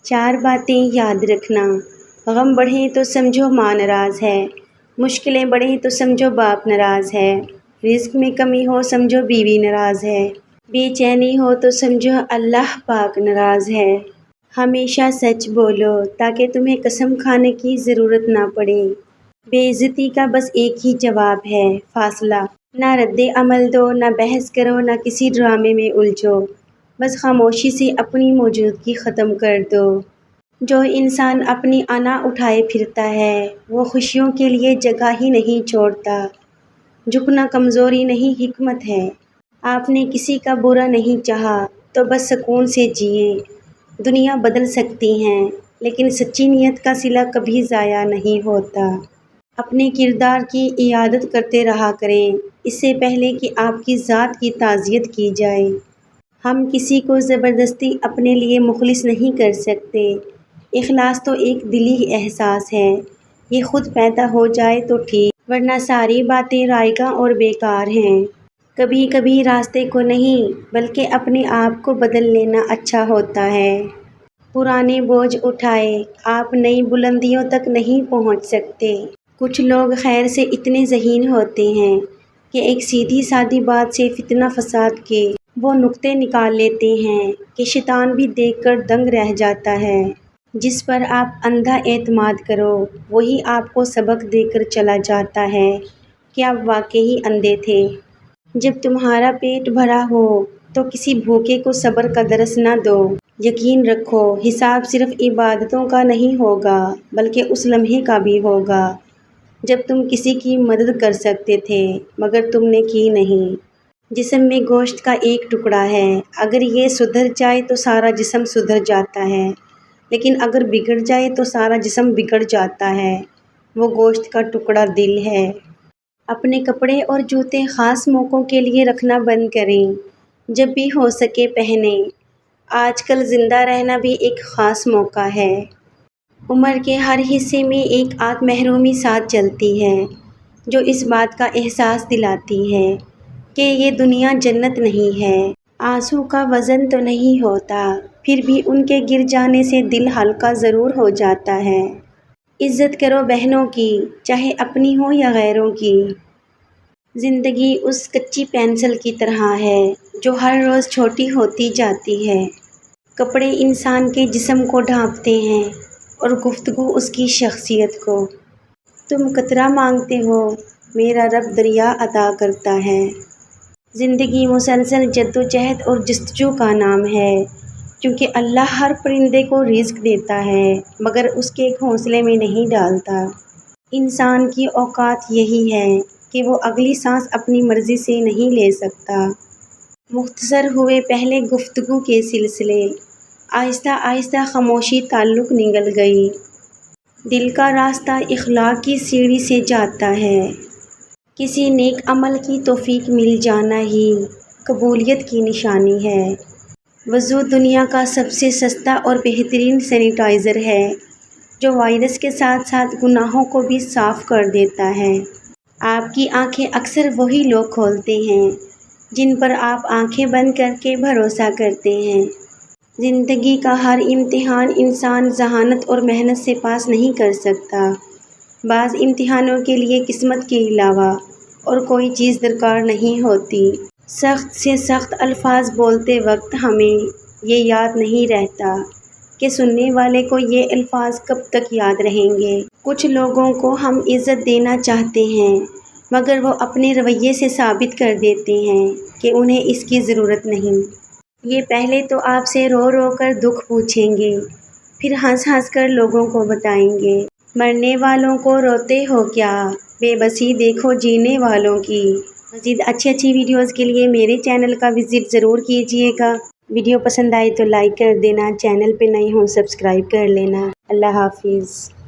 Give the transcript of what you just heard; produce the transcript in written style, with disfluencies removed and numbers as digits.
4 باتیں یاد رکھنا۔ غم بڑھیں تو سمجھو ماں ناراض ہے، مشکلیں بڑھیں تو سمجھو باپ ناراض ہے، رزق میں کمی ہو سمجھو بیوی ناراض ہے، بے چینی ہو تو سمجھو اللہ پاک ناراض ہے۔ ہمیشہ سچ بولو تاکہ تمہیں قسم کھانے کی ضرورت نہ پڑے۔ بے عزتی کا بس ایک ہی جواب ہے، فاصلہ۔ نہ رد عمل دو، نہ بحث کرو، نہ کسی ڈرامے میں الجھو، بس خاموشی سے اپنی موجودگی ختم کر دو۔ جو انسان اپنی انا اٹھائے پھرتا ہے وہ خوشیوں کے لیے جگہ ہی نہیں چھوڑتا۔ جھکنا کمزوری نہیں، حکمت ہے۔ آپ نے کسی کا برا نہیں چاہا تو بس سکون سے جیے۔ دنیا بدل سکتی ہے لیکن سچی نیت کا صلہ کبھی ضائع نہیں ہوتا۔ اپنے کردار کی اعادت کرتے رہا کریں اس سے پہلے کہ آپ کی ذات کی تعزیت کی جائے۔ ہم کسی کو زبردستی اپنے لیے مخلص نہیں کر سکتے۔ اخلاص تو ایک دلی احساس ہے، یہ خود پیدا ہو جائے تو ٹھیک، ورنہ ساری باتیں رائگاں اور بیکار ہیں۔ کبھی کبھی راستے کو نہیں بلکہ اپنے آپ کو بدل لینا اچھا ہوتا ہے۔ پرانے بوجھ اٹھائے آپ نئی بلندیوں تک نہیں پہنچ سکتے۔ کچھ لوگ خیر سے اتنے ذہین ہوتے ہیں کہ ایک سیدھی سادی بات سے فتنہ فساد کے وہ نکتے نکال لیتے ہیں کہ شیطان بھی دیکھ کر دنگ رہ جاتا ہے۔ جس پر آپ اندھا اعتماد کرو وہی آپ کو سبق دے کر چلا جاتا ہے کہ آپ واقعی اندھے تھے۔ جب تمہارا پیٹ بھرا ہو تو کسی بھوکے کو صبر کا درس نہ دو۔ یقین رکھو حساب صرف عبادتوں کا نہیں ہوگا بلکہ اس لمحے کا بھی ہوگا جب تم کسی کی مدد کر سکتے تھے مگر تم نے کی نہیں۔ جسم میں گوشت کا ایک ٹکڑا ہے، اگر یہ سدھر جائے تو سارا جسم سدھر جاتا ہے، لیکن اگر بگڑ جائے تو سارا جسم بگڑ جاتا ہے، وہ گوشت کا ٹکڑا دل ہے۔ اپنے کپڑے اور جوتے خاص موقعوں کے لیے رکھنا بند کریں، جب بھی ہو سکے پہنیں۔ آج کل زندہ رہنا بھی ایک خاص موقع ہے۔ عمر کے ہر حصے میں ایک آدھ محرومی ساتھ چلتی ہے جو اس بات کا احساس دلاتی ہے کہ یہ دنیا جنت نہیں ہے۔ آنسو کا وزن تو نہیں ہوتا، پھر بھی ان کے گر جانے سے دل ہلکا ضرور ہو جاتا ہے۔ عزت کرو بہنوں کی، چاہے اپنی ہو یا غیروں کی۔ زندگی اس کچی پینسل کی طرح ہے جو ہر روز چھوٹی ہوتی جاتی ہے۔ کپڑے انسان کے جسم کو ڈھانپتے ہیں اور گفتگو اس کی شخصیت کو۔ تم قطرہ مانگتے ہو، میرا رب دریا عطا کرتا ہے۔ زندگی مسلسل جدوجہد اور جستجو کا نام ہے، کیونکہ اللہ ہر پرندے کو رزق دیتا ہے مگر اس کے گھونسلے میں نہیں ڈالتا۔ انسان کی اوقات یہی ہے کہ وہ اگلی سانس اپنی مرضی سے نہیں لے سکتا۔ مختصر ہوئے پہلے گفتگو کے سلسلے، آہستہ آہستہ خاموشی تعلق نگل گئی۔ دل کا راستہ اخلاق کی سیڑھی سے جاتا ہے۔ کسی نیک عمل کی توفیق مل جانا ہی قبولیت کی نشانی ہے۔ وضو دنیا کا سب سے سستا اور بہترین سینیٹائزر ہے جو وائرس کے ساتھ ساتھ گناہوں کو بھی صاف کر دیتا ہے۔ آپ کی آنکھیں اکثر وہی لوگ کھولتے ہیں جن پر آپ آنکھیں بند کر کے بھروسہ کرتے ہیں۔ زندگی کا ہر امتحان انسان ذہانت اور محنت سے پاس نہیں کر سکتا۔ بعض امتحانوں کے لیے قسمت کے علاوہ اور کوئی چیز درکار نہیں ہوتی۔ سخت سے سخت الفاظ بولتے وقت ہمیں یہ یاد نہیں رہتا کہ سننے والے کو یہ الفاظ کب تک یاد رہیں گے۔ کچھ لوگوں کو ہم عزت دینا چاہتے ہیں مگر وہ اپنے رویے سے ثابت کر دیتے ہیں کہ انہیں اس کی ضرورت نہیں۔ یہ پہلے تو آپ سے رو رو کر دکھ پوچھیں گے، پھر ہنس ہنس کر لوگوں کو بتائیں گے۔ مرنے والوں کو روتے ہو کیا، بے بسی دیکھو جینے والوں کی۔ مزید اچھی ویڈیوز کے لیے میرے چینل کا وزٹ ضرور کیجیے گا۔ ویڈیو پسند آئے تو لائک کر دینا، چینل پہ نئے ہوں سبسکرائب کر لینا۔ اللہ حافظ۔